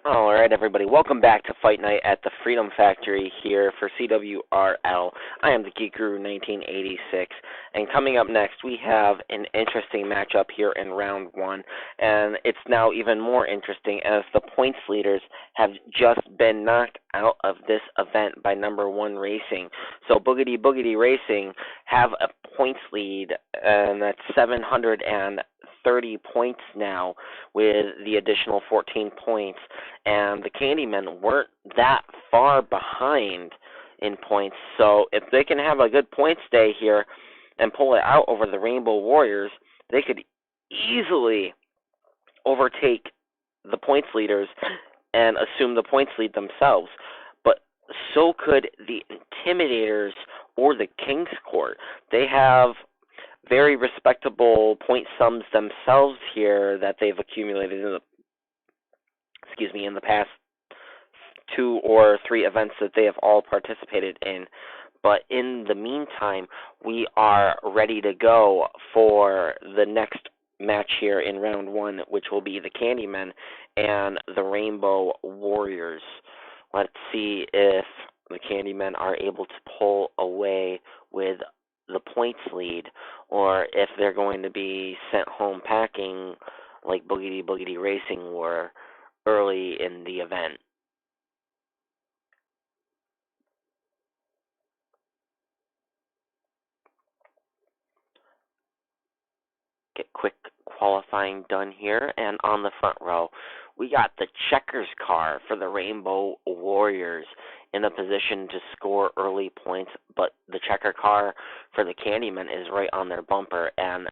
All right, everybody. Welcome back to Fight Night at the Freedom Factory here for CWRL. I am the Geek Guru 1986, and coming up next, we have an interesting matchup here in round one, and it's now even more interesting as the points leaders have just been knocked out of this event by number one Racing. So Boogity Boogity Racing have a points lead, and that's 730 points now with the additional 14 points. And the Candymen weren't that far behind in points. So if they can have a good points day here and pull it out over the Rainbow Warriors, they could easily overtake the points leaders and assume the points lead themselves. But so could the Intimidators or the King's Court. They have very respectable point sums themselves here that they've accumulated in the past 2 or 3 events that they have all participated in. But in the meantime, we are ready to go for the next match here in round one, which will be the Candymen and the Rainbow Warriors. Let's see if the Candymen are able to pull away with the points lead, or if they're going to be sent home packing like Boogity Boogity Racing were early in the event. Get quick qualifying done here, and on the front row, we got the checkers car for the Rainbow Warriors in a position to score early points, but the checker car for the Candymen is right on their bumper, and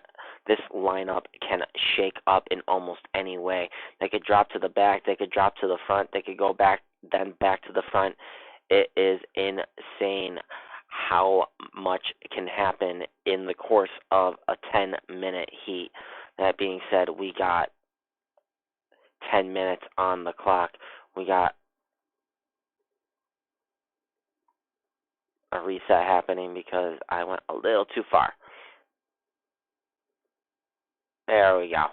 this lineup can shake up in almost any way. They could drop to the back, they could drop to the front, they could go back, then back to the front. It is insane how much can happen in the course of a 10-minute heat. That being said, we got 10 minutes on the clock. We got a reset happening because I went a little too far. There we go.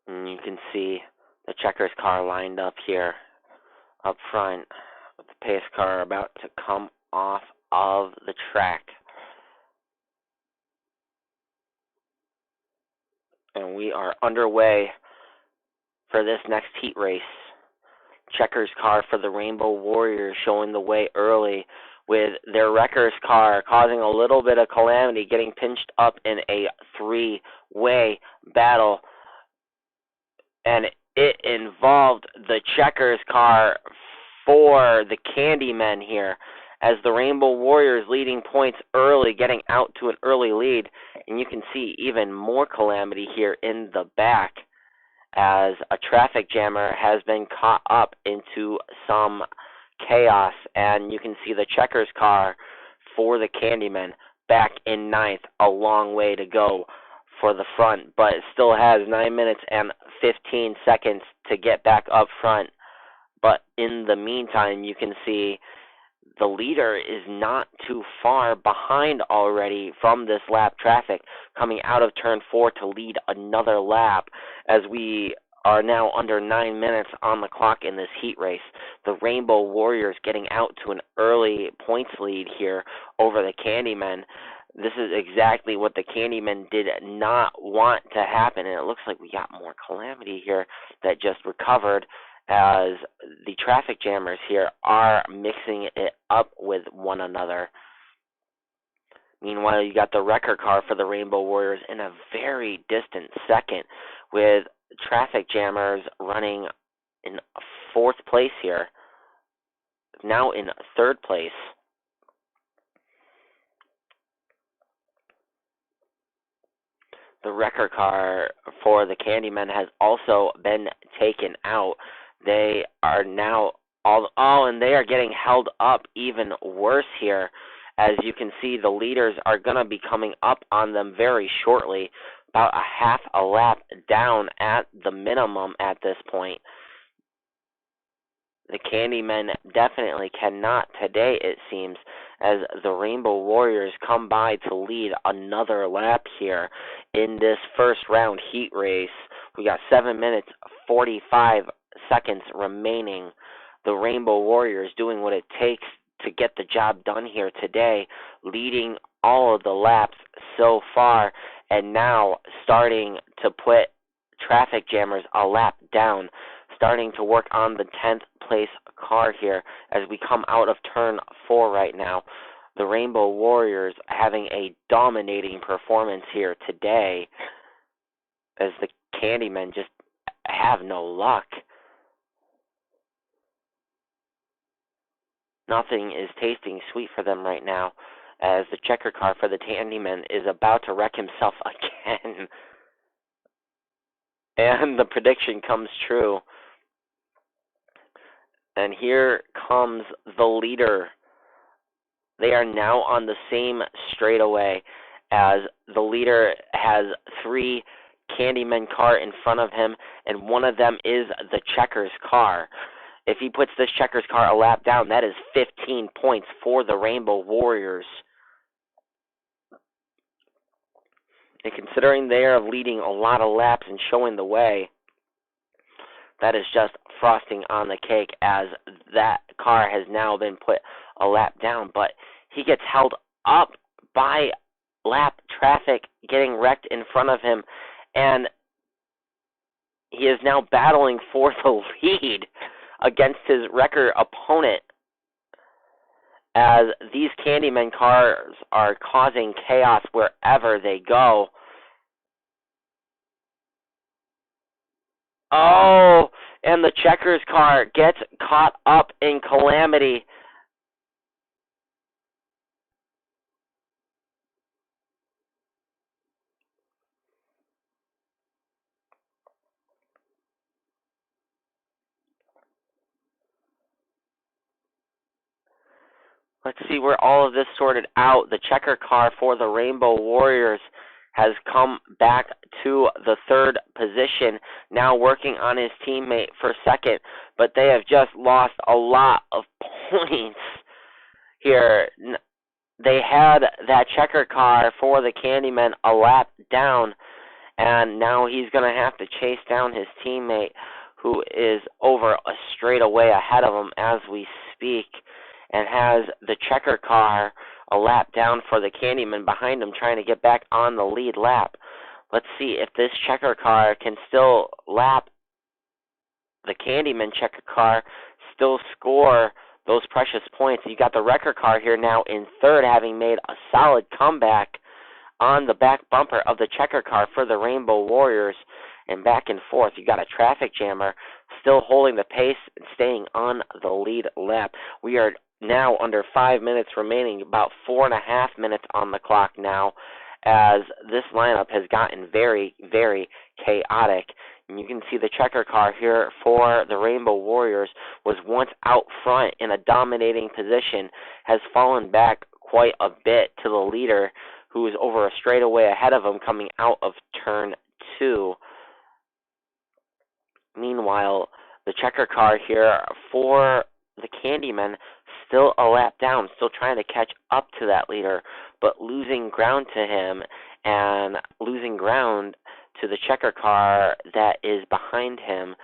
And you can see the checkers car lined up here up front with the pace car about to come off of the track. And we are underway for this next heat race. Checkers car for the Rainbow Warriors showing the way early with their wreckers car causing a little bit of calamity, getting pinched up in a 3-way battle. And it involved the checkers car for the Candymen here, as the Rainbow Warriors leading points early, getting out to an early lead. And you can see even more calamity here in the back, as a traffic jammer has been caught up into some chaos. And you can see the checkers car for the Candymen back in 9th, a long way to go for the front, but it still has 9 minutes and 15 seconds to get back up front. But in the meantime, you can see the leader is not too far behind already from this lap traffic, coming out of turn 4 to lead another lap, as we are now under 9 minutes on the clock in this heat race. The Rainbow Warriors getting out to an early points lead here over the Candymen. This is exactly what the Candymen did not want to happen, and it looks like we got more calamity here that just recovered, as the traffic jammers here are mixing it up with one another. Meanwhile, you got the wrecker car for the Rainbow Warriors in a very distant second, with traffic jammers running in 4th place here, now in 3rd place. The wrecker car for the Candymen has also been taken out. They are now and they are getting held up even worse here. As you can see, the leaders are going to be coming up on them very shortly. about a half a lap down at the minimum at this point. The Candymen definitely cannot today, it seems, as the Rainbow Warriors come by to lead another lap here in this first round heat race. We got 7 minutes, 45 seconds remaining. The Rainbow Warriors doing what it takes to get the job done here today, leading all of the laps so far, and now starting to put traffic jammers a lap down, starting to work on the 10th place car here as we come out of turn 4 right now. The Rainbow Warriors having a dominating performance here today as the Candymen just have no luck. Nothing is tasting sweet for them right now as the checker car for the Candymen is about to wreck himself again. And the prediction comes true. And here comes the leader. They are now on the same straightaway as the leader has 3 Candymen car in front of him, and one of them is the checkers car. If he puts this checkers car a lap down, that is 15 points for the Rainbow Warriors. And considering they are leading a lot of laps and showing the way, that is just frosting on the cake as that car has now been put a lap down. But he gets held up by lap traffic getting wrecked in front of him, and he is now battling for the lead against his record opponent as these Candymen cars are causing chaos wherever they go. Oh, and the checkers car gets caught up in calamity. Let's see where all of this sorted out. The checker car for the Rainbow Warriors has come back to the 3rd position, now working on his teammate for 2nd, but they have just lost a lot of points here. They had that checker car for the Candymen a lap down, and now he's going to have to chase down his teammate, who is over a straightaway ahead of him as we speak, and has the checker car a lap down for the Candyman behind him, trying to get back on the lead lap. Let's see if this checker car can still lap the Candyman checker car, still score those precious points. You got the wrecker car here now in 3rd, having made a solid comeback on the back bumper of the checker car for the Rainbow Warriors. And back and forth, you got a traffic jammer still holding the pace and staying on the lead lap. We are now under 5 minutes remaining, about 4.5 minutes on the clock now, as this lineup has gotten very, very chaotic. And you can see the checker car here for the Rainbow Warriors was once out front in a dominating position, has fallen back quite a bit to the leader, who is over a straightaway ahead of him coming out of turn 2. Meanwhile, the checker car here for the Candymen still a lap down, still trying to catch up to that leader, but losing ground to him and losing ground to the checker car that is behind him,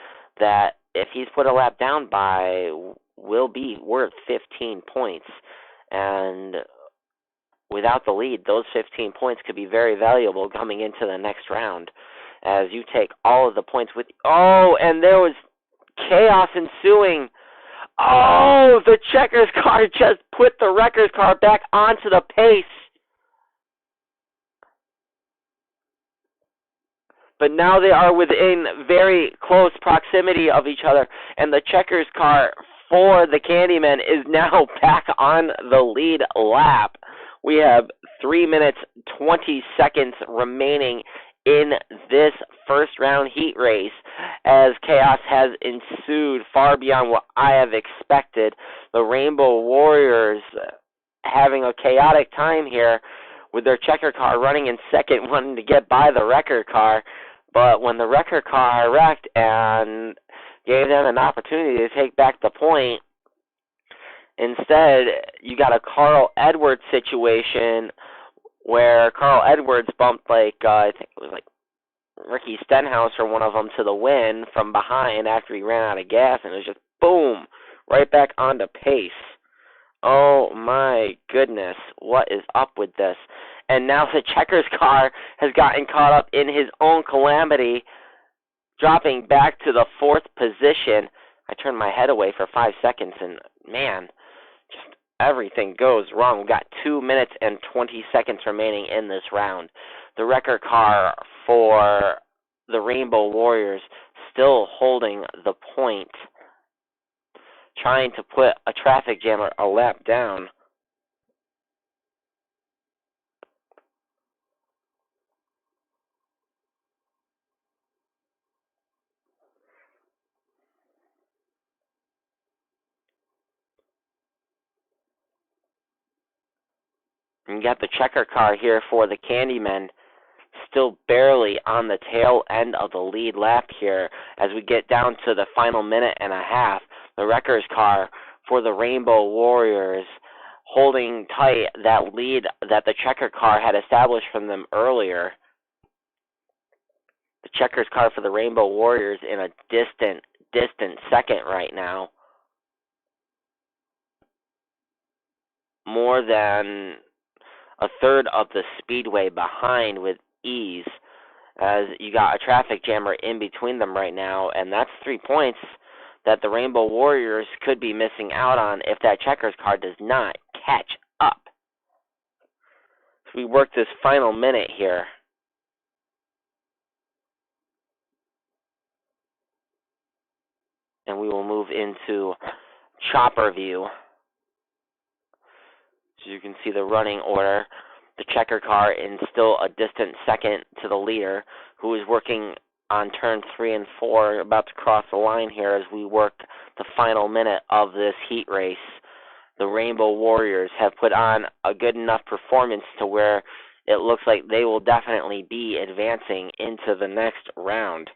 that if he's put a lap down by will be worth 15 points. And without the lead, those 15 points could be very valuable coming into the next round, as you take all of the points with you. Oh, and there was chaos ensuing. Oh, the checkers car just put the wreckers car back onto the pace. But now they are within very close proximity of each other, and the checkers car for the Candymen is now back on the lead lap. We have 3 minutes, 20 seconds remaining in this first round heat race, as chaos has ensued far beyond what I have expected. The Rainbow Warriors having a chaotic time here with their checker car running in second, wanting to get by the wrecker car. But when the wrecker car wrecked and gave them an opportunity to take back the point, instead you got a Carl Edwards situation where Carl Edwards bumped I think it was Ricky Stenhouse or one of them to the win from behind after he ran out of gas, and it was just boom, right back onto pace. Oh my goodness, what is up with this? And now the checkers car has gotten caught up in his own calamity, dropping back to the 4th position. I turned my head away for 5 seconds, and man, just everything goes wrong. We've got 2 minutes and 20 seconds remaining in this round. The wrecker car for the Rainbow Warriors still holding the point, trying to put a traffic jammer a lap down. And you got the checker car here for the Candymen, still barely on the tail end of the lead lap here as we get down to the final minute and a half. The wreckers car for the Rainbow Warriors holding tight that lead that the checker car had established from them earlier. The checkers car for the Rainbow Warriors in a distant second right now. More than a third of the speedway behind with ease, as you got a traffic jammer in between them right now, and that's 3 points that the Rainbow Warriors could be missing out on if that checkers car does not catch up. So we work this final minute here. And we will move into chopper view. So you can see the running order. The checker car in still a distant second to the leader, who is working on turn 3 and 4, about to cross the line here as we work the final minute of this heat race. The Rainbow Warriors have put on a good enough performance to where it looks like they will definitely be advancing into the next round.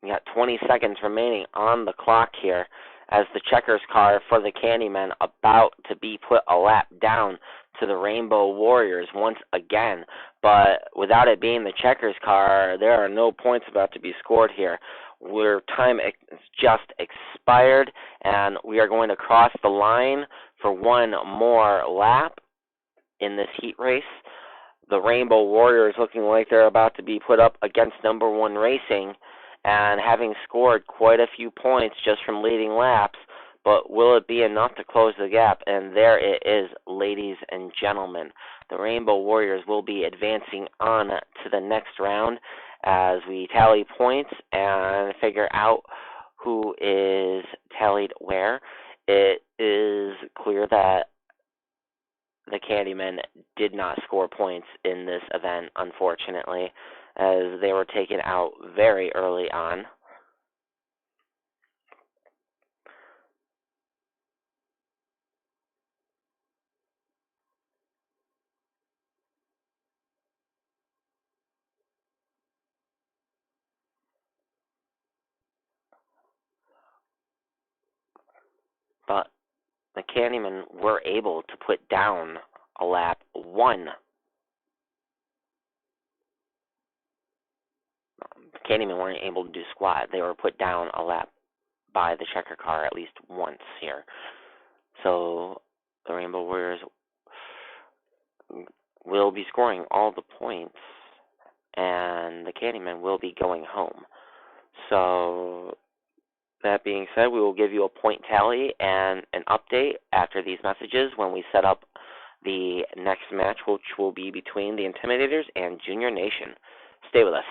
We got 20 seconds remaining on the clock here as the checkers car for the Candymen about to be put a lap down to the Rainbow Warriors once again. But without it being the checkers car, there are no points about to be scored here. Where time has just expired, and we are going to cross the line for one more lap in this heat race. The Rainbow Warriors looking like they're about to be put up against number 1 Racing, and having scored quite a few points just from leading laps, but will it be enough to close the gap? And there it is, ladies and gentlemen. The Rainbow Warriors will be advancing on to the next round as we tally points and figure out who is tallied where. It is clear that the Candymen did not score points in this event, unfortunately, as they were taken out very early on. But the Candymen were able to put down a lap 1. The Candymen weren't able to do squat. They were put down a lap by the checker car at least once here. So the Rainbow Warriors will be scoring all the points, and the Candymen will be going home. So that being said, we will give you a point tally and an update after these messages when we set up the next match, which will be between the Intimidators and Junior Nation. Stay with us.